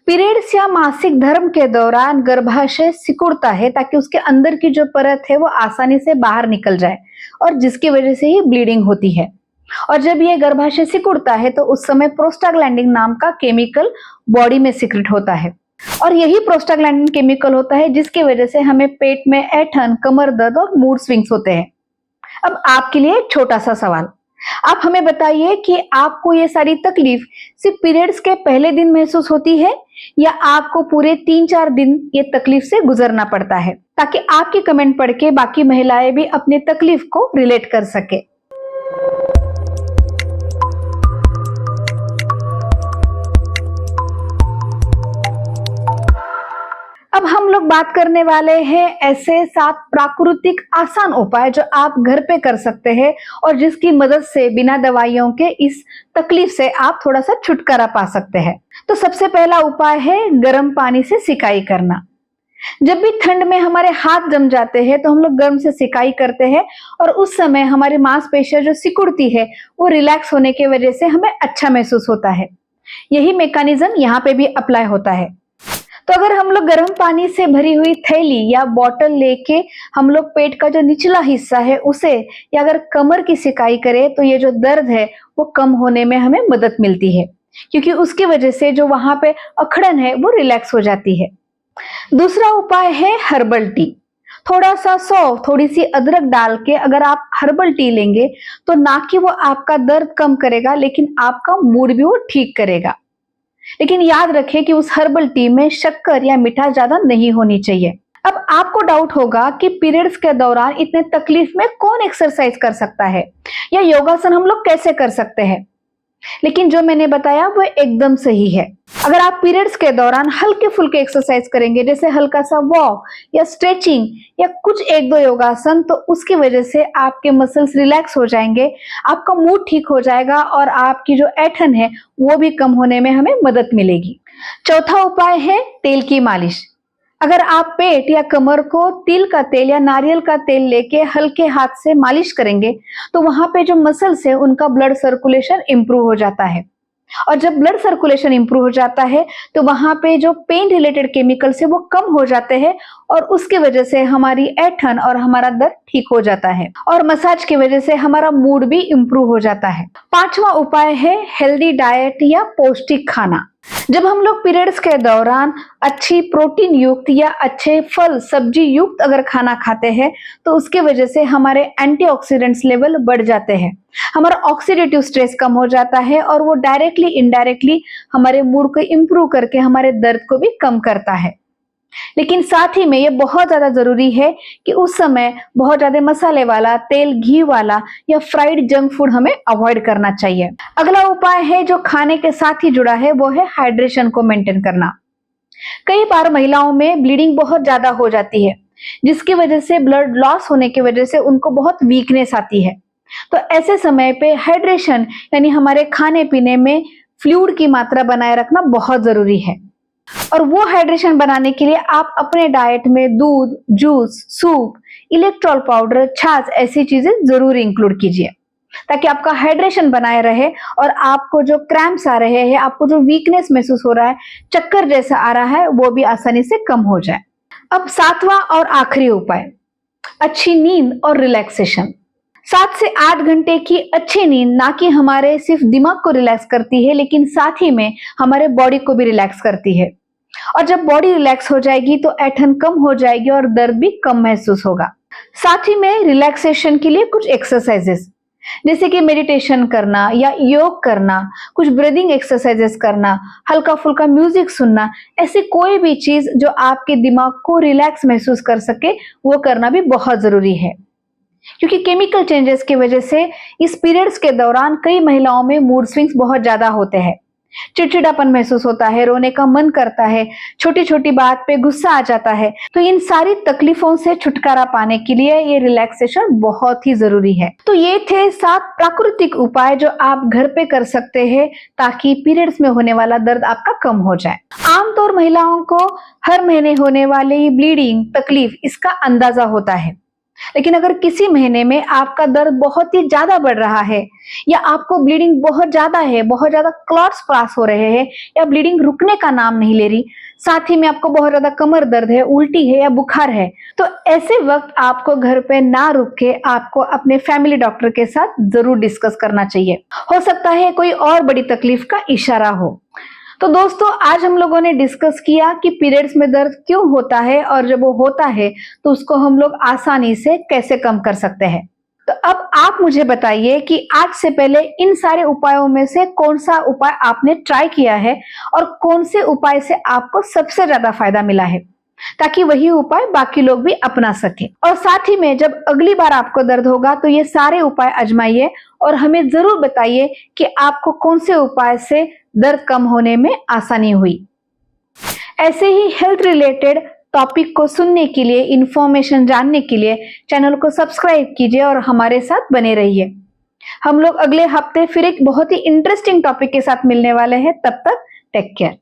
Periods या मासिक धर्म के दौरान गर्भाशय सिकुड़ता है ताकि उसके अंदर की जो परत है वो आसानी से बाहर निकल जाए और जिसकी वजह से ही ब्लीडिंग होती है। और जब ये गर्भाशय सिकुड़ता है तो उस समय प्रोस्टाग्लैंडिन नाम का केमिकल बॉडी में सिक्रेट होता है और यही प्रोस्टाग्लैंडिन केमिकल होता है जिसकी वजह से हमें पेट में ऐंठन, कमर दर्द और मूड स्विंग्स होते हैं। अब आपके लिए एक छोटा सा सवाल, आप हमें बताइए कि आपको ये सारी तकलीफ सिर्फ पीरियड्स के पहले दिन महसूस होती है या आपको पूरे 3-4 दिन ये तकलीफ से गुजरना पड़ता है, ताकि आपकी कमेंट पढ़ के बाकी महिलाएं भी अपनी तकलीफ को रिलेट कर सके। अब हम लोग बात करने वाले हैं ऐसे 7 प्राकृतिक आसान उपाय जो आप घर पे कर सकते हैं और जिसकी मदद से बिना दवाइयों के इस तकलीफ से आप थोड़ा सा छुटकारा पा सकते हैं। तो सबसे पहला उपाय है गर्म पानी से सिकाई करना। जब भी ठंड में हमारे हाथ जम जाते हैं तो हम लोग गर्म से सिकाई करते हैं और उस समय हमारी मांसपेशियां जो सिकुड़ती है वो रिलैक्स होने की वजह से हमें अच्छा महसूस होता है। यही मैकेनिज्म यहाँ पे भी अप्लाई होता है। तो अगर हम लोग गर्म पानी से भरी हुई थैली या बॉटल लेके हम लोग पेट का जो निचला हिस्सा है उसे या अगर कमर की सिकाई करें तो ये जो दर्द है वो कम होने में हमें मदद मिलती है, क्योंकि उसकी वजह से जो वहां पे अकड़न है वो रिलैक्स हो जाती है। दूसरा उपाय है हर्बल टी। थोड़ा सा सौंफ, थोड़ी सी अदरक डाल के अगर आप हर्बल टी लेंगे तो ना कि वो आपका दर्द कम करेगा लेकिन आपका मूड भी वो ठीक करेगा। लेकिन याद रखें कि उस हर्बल टी में शक्कर या मिठास ज्यादा नहीं होनी चाहिए। अब आपको डाउट होगा कि पीरियड्स के दौरान इतने तकलीफ में कौन एक्सरसाइज कर सकता है या योगासन हम लोग कैसे कर सकते हैं, लेकिन जो मैंने बताया वो एकदम सही है। अगर आप पीरियड्स के दौरान हल्के फुल्के एक्सरसाइज करेंगे जैसे हल्का सा वॉक या स्ट्रेचिंग या कुछ 1-2 योगासन, तो उसकी वजह से आपके मसल्स रिलैक्स हो जाएंगे, आपका मूड ठीक हो जाएगा और आपकी जो ऐंठन है वो भी कम होने में हमें मदद मिलेगी। चौथा उपाय है तेल की मालिश। अगर आप पेट या कमर को तिल का तेल या नारियल का तेल लेके हल्के हाथ से मालिश करेंगे तो वहां पे जो मसल्स है उनका ब्लड सर्कुलेशन इंप्रूव हो जाता है और जब ब्लड सर्कुलेशन इंप्रूव हो जाता है तो वहां पे जो पेन रिलेटेड केमिकल्स है वो कम हो जाते हैं और उसकी वजह से हमारी ऐंठन और हमारा दर्द ठीक हो जाता है और मसाज की वजह से हमारा मूड भी इंप्रूव हो जाता है। पांचवा उपाय है हेल्दी डाइट या पौष्टिक खाना। जब हम लोग पीरियड्स के दौरान अच्छी प्रोटीन युक्त या अच्छे फल सब्जी युक्त अगर खाना खाते हैं तो उसके वजह से हमारे एंटीऑक्सीडेंट्स लेवल बढ़ जाते हैं, हमारा ऑक्सीडेटिव स्ट्रेस कम हो जाता है और वो डायरेक्टली इनडायरेक्टली हमारे मूड को इंप्रूव करके हमारे दर्द को भी कम करता है। लेकिन साथ ही में ये बहुत ज्यादा जरूरी है कि उस समय बहुत ज्यादा मसाले वाला, तेल घी वाला या फ्राइड जंक फूड हमें अवॉइड करना चाहिए। अगला उपाय है जो खाने के साथ ही जुड़ा है वो है हाइड्रेशन को मेंटेन करना। कई बार महिलाओं में ब्लीडिंग बहुत ज्यादा हो जाती है जिसकी वजह से ब्लड लॉस होने की वजह से उनको बहुत वीकनेस आती है। तो ऐसे समय पे हाइड्रेशन यानी हमारे खाने पीने में फ्लूइड की मात्रा बनाए रखना बहुत जरूरी है और वो हाइड्रेशन बनाने के लिए आप अपने डाइट में दूध, जूस, सूप, इलेक्ट्रॉल पाउडर, छाछ ऐसी चीजें जरूर इंक्लूड कीजिए ताकि आपका हाइड्रेशन बनाए रहे और आपको जो क्रैम्प्स आ रहे हैं, आपको जो वीकनेस महसूस हो रहा है, चक्कर जैसा आ रहा है, वो भी आसानी से कम हो जाए। अब 7वां और आखिरी उपाय, अच्छी नींद और रिलैक्सेशन। 7 से 8 घंटे की अच्छी नींद ना कि हमारे सिर्फ दिमाग को रिलैक्स करती है लेकिन साथ ही में हमारे बॉडी को भी रिलैक्स करती है और जब बॉडी रिलैक्स हो जाएगी तो ऐंठन कम हो जाएगी और दर्द भी कम महसूस होगा। साथ ही में रिलैक्सेशन के लिए कुछ एक्सरसाइजेस जैसे कि मेडिटेशन करना या योग करना, कुछ ब्रीदिंग एक्सरसाइजेस करना, हल्का फुल्का म्यूजिक सुनना, ऐसी कोई भी चीज जो आपके दिमाग को रिलैक्स महसूस कर सके वो करना भी बहुत जरूरी है, क्योंकि केमिकल चेंजेस की वजह से इस पीरियड्स के दौरान कई महिलाओं में मूड स्विंग्स बहुत ज्यादा होते हैं, चिड़चिड़ापन महसूस होता है, रोने का मन करता है, छोटी छोटी बात पे गुस्सा आ जाता है। तो इन सारी तकलीफों से छुटकारा पाने के लिए ये रिलैक्सेशन बहुत ही जरूरी है। तो ये थे 7 प्राकृतिक उपाय जो आप घर पे कर सकते हैं ताकि पीरियड्स में होने वाला दर्द आपका कम हो जाए। आमतौर महिलाओं को हर महीने होने वाली ब्लीडिंग तकलीफ इसका अंदाजा होता है, लेकिन अगर किसी महीने में आपका दर्द बहुत ही ज्यादा बढ़ रहा है या आपको ब्लीडिंग बहुत ज्यादा है, बहुत ज्यादा क्लॉट्स पास हो रहे हैं या ब्लीडिंग रुकने का नाम नहीं ले रही, साथ ही में आपको बहुत ज्यादा कमर दर्द है, उल्टी है या बुखार है, तो ऐसे वक्त आपको घर पे ना रुक के आपको अपने फैमिली डॉक्टर के साथ जरूर डिस्कस करना चाहिए। हो सकता है कोई और बड़ी तकलीफ का इशारा हो। तो दोस्तों, आज हम लोगों ने डिस्कस किया कि पीरियड्स में दर्द क्यों होता है और जब वो होता है तो उसको हम लोग आसानी से कैसे कम कर सकते हैं। तो अब आप मुझे बताइए कि आज से पहले इन सारे उपायों में से कौन सा उपाय आपने ट्राई किया है और कौन से उपाय से आपको सबसे ज्यादा फायदा मिला है, ताकि वही उपाय बाकी लोग भी अपना सके। और साथ ही में जब अगली बार आपको दर्द होगा तो ये सारे उपाय आजमाइए और हमें जरूर बताइए कि आपको कौन से उपाय से दर्द कम होने में आसानी हुई। ऐसे ही हेल्थ रिलेटेड टॉपिक को सुनने के लिए, इंफॉर्मेशन जानने के लिए चैनल को सब्सक्राइब कीजिए और हमारे साथ बने रहिए। हम लोग अगले हफ्ते फिर एक बहुत ही इंटरेस्टिंग टॉपिक के साथ मिलने वाले हैं। तब तक टेक केयर।